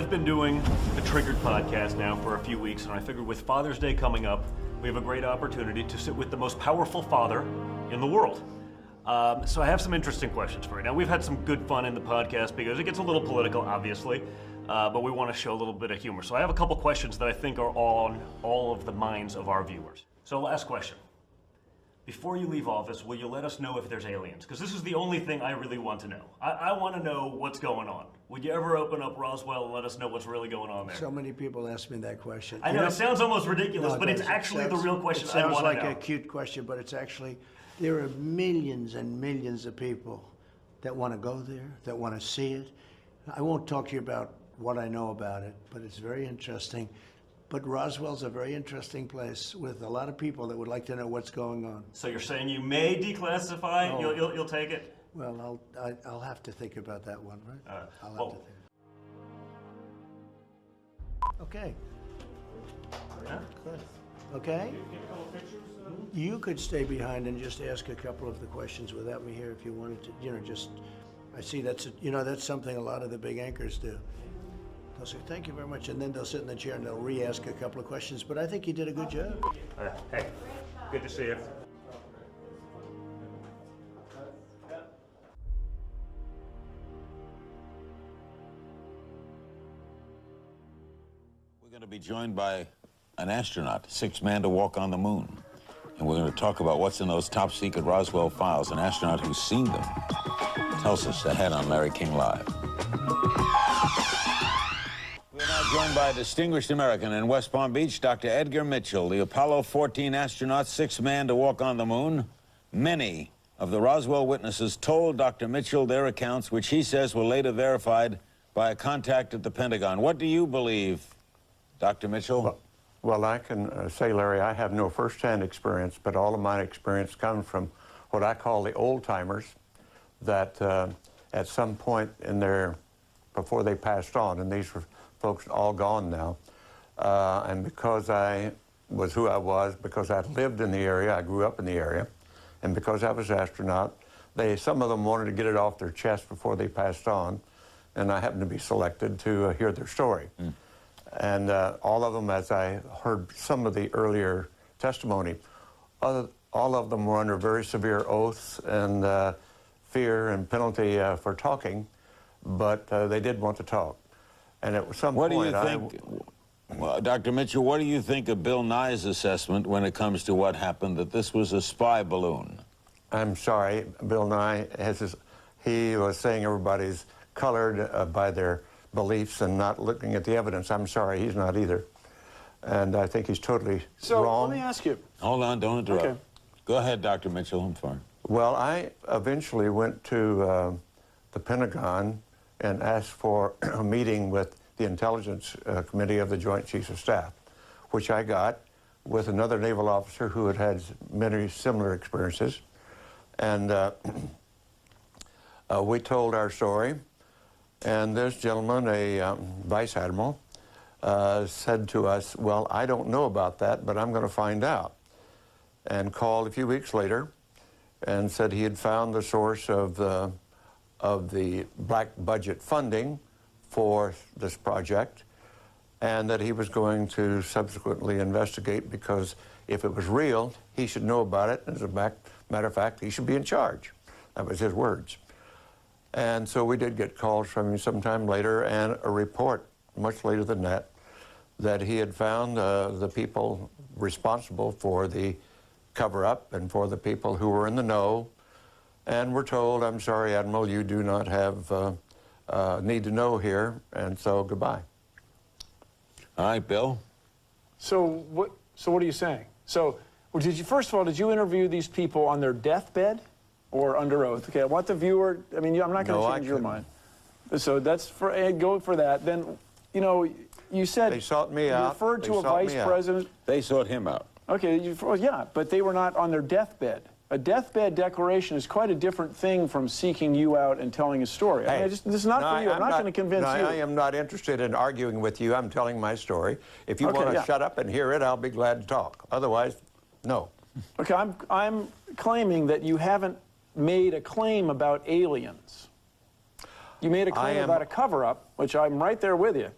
I've been doing the Triggered podcast now for a few weeks, and I figured with Father's Day coming up, we have a great opportunity to sit with the most powerful father in the world. So I have some interesting questions for you. Now, we've had some good fun in the podcast because it gets a little political, obviously, but we want to show a little bit of humor. So I have a couple questions that I think are on all of the minds of our viewers. So last question. Before you leave office, will you let us know if there's aliens? Because this is the only thing I really want to know. I want to know what's going on. Would you ever open up Roswell and let us know what's really going on there? So many people ask me that question. I know, it sounds almost ridiculous, but it's actually the real question I want to know. It sounds like a cute question, but it's actually, there are millions and millions of people that want to go there, that want to see it. I won't talk to you about what I know about it, but it's very interesting. But Roswell's a very interesting place with a lot of people that would like to know what's going on. So you're saying you may declassify? Oh. You'll take it? Well, I'll have to think about that one, right? I'll have to think. Okay. Yeah? Good. Okay? You could stay behind and just ask a couple of the questions without me here if you wanted to, just, I see that's something a lot of the big anchors do. They'll say, thank you very much, and then they'll sit in the chair and they'll re-ask a couple of questions, but I think you did a good job. Hey, good to see you. We're going to be joined by an astronaut, sixth man to walk on the moon. And we're going to talk about what's in those top-secret Roswell files. An astronaut who's seen them tells us ahead on Larry King Live. We're now joined by a distinguished American in West Palm Beach, Dr. Edgar Mitchell, the Apollo 14 astronaut, sixth man to walk on the moon. Many of the Roswell witnesses told Dr. Mitchell their accounts, which he says were later verified by a contact at the Pentagon. What do you believe, Dr. Mitchell? Well, I can say, Larry, I have no first-hand experience, but all of my experience comes from what I call the old-timers that at some point in their, before they passed on, and these were folks all gone now, and because I was who I was, because I lived in the area, I grew up in the area, and because I was an astronaut, some of them wanted to get it off their chest before they passed on, and I happened to be selected to hear their story. And all of them, as I heard some of the earlier testimony, all of them were under very severe oaths and fear and penalty for talking, but they did want to talk. And at some point, what do you think, well, Dr. Mitchell, what do you think of Bill Nye's assessment when it comes to what happened, that this was a spy balloon? I'm sorry, Bill Nye, he was saying everybody's colored by their beliefs and not looking at the evidence. I'm sorry, he's not either. And I think he's totally wrong. So let me ask you. Hold on, don't interrupt. Okay. Go ahead, Dr. Mitchell, I'm fine. Well, I eventually went to the Pentagon and asked for a meeting with the Intelligence Committee of the Joint Chiefs of Staff, which I got with another naval officer who had had many similar experiences. And we told our story. And this gentleman, a vice admiral, said to us, well, I don't know about that, but I'm going to find out. And called a few weeks later and said he had found the source of the black budget funding for this project, and that he was going to subsequently investigate, because if it was real, he should know about it. As a matter of fact, he should be in charge. That was his words. And so we did get calls from him sometime later, and a report much later than that he had found the people responsible for the cover-up and for the people who were in the know. And we're told, I'm sorry, Admiral, you do not have need to know here, and so goodbye. All right, Bill. So what are you saying? So first of all, did you interview these people on their deathbed or under oath? Okay, I want the viewer, I'm not going to change your mind. So that's go for that. Then, you said they sought me out. You referred to a vice president. They sought him out. Okay, yeah, but they were not on their deathbed. A deathbed declaration is quite a different thing from seeking you out and telling a story. Hey, this is not for you. I'm not going to convince you. I am not interested in arguing with you. I'm telling my story. If you want to shut up and hear it, I'll be glad to talk. Otherwise, no. Okay, I'm claiming that you haven't made a claim about aliens. You made a claim about a cover-up, which I'm right there with you.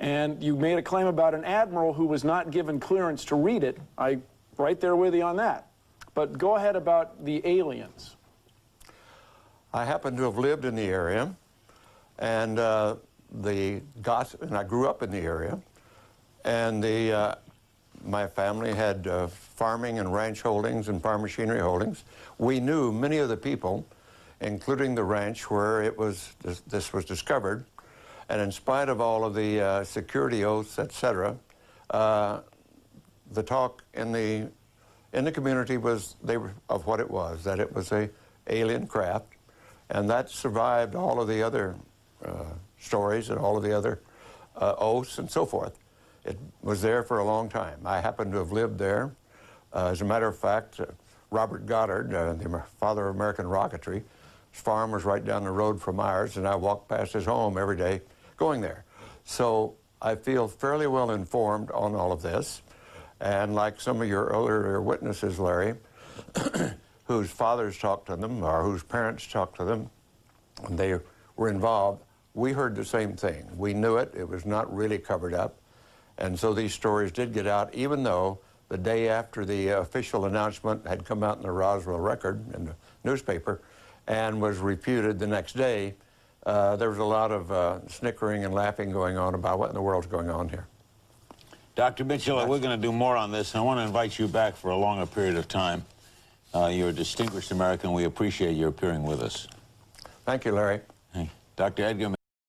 And you made a claim about an admiral who was not given clearance to read it. I'm right there with you on that. But go ahead about the aliens. I happen to have lived in the area, and I grew up in the area, and my family had farming and ranch holdings and farm machinery holdings. We knew many of the people, including the ranch where this was discovered, and in spite of all of the security oaths, etc., the talk in the community was of what it was, that it was a alien craft, and that survived all of the other stories and all of the other oaths and so forth. It was there for a long time. I happen to have lived there. As a matter of fact, Robert Goddard, the father of American rocketry, his farm was right down the road from ours, and I walked past his home every day going there. So I feel fairly well informed on all of this. And like some of your earlier witnesses, Larry, whose fathers talked to them or whose parents talked to them, and they were involved, we heard the same thing. We knew it. It was not really covered up. And so these stories did get out, even though the day after the official announcement had come out in the Roswell Record in the newspaper and was refuted the next day, there was a lot of snickering and laughing going on about what in the world's going on here. Dr. Mitchell, we're going to do more on this, and I want to invite you back for a longer period of time. You're a distinguished American. We appreciate your appearing with us. Thank you, Larry. Dr. Edgar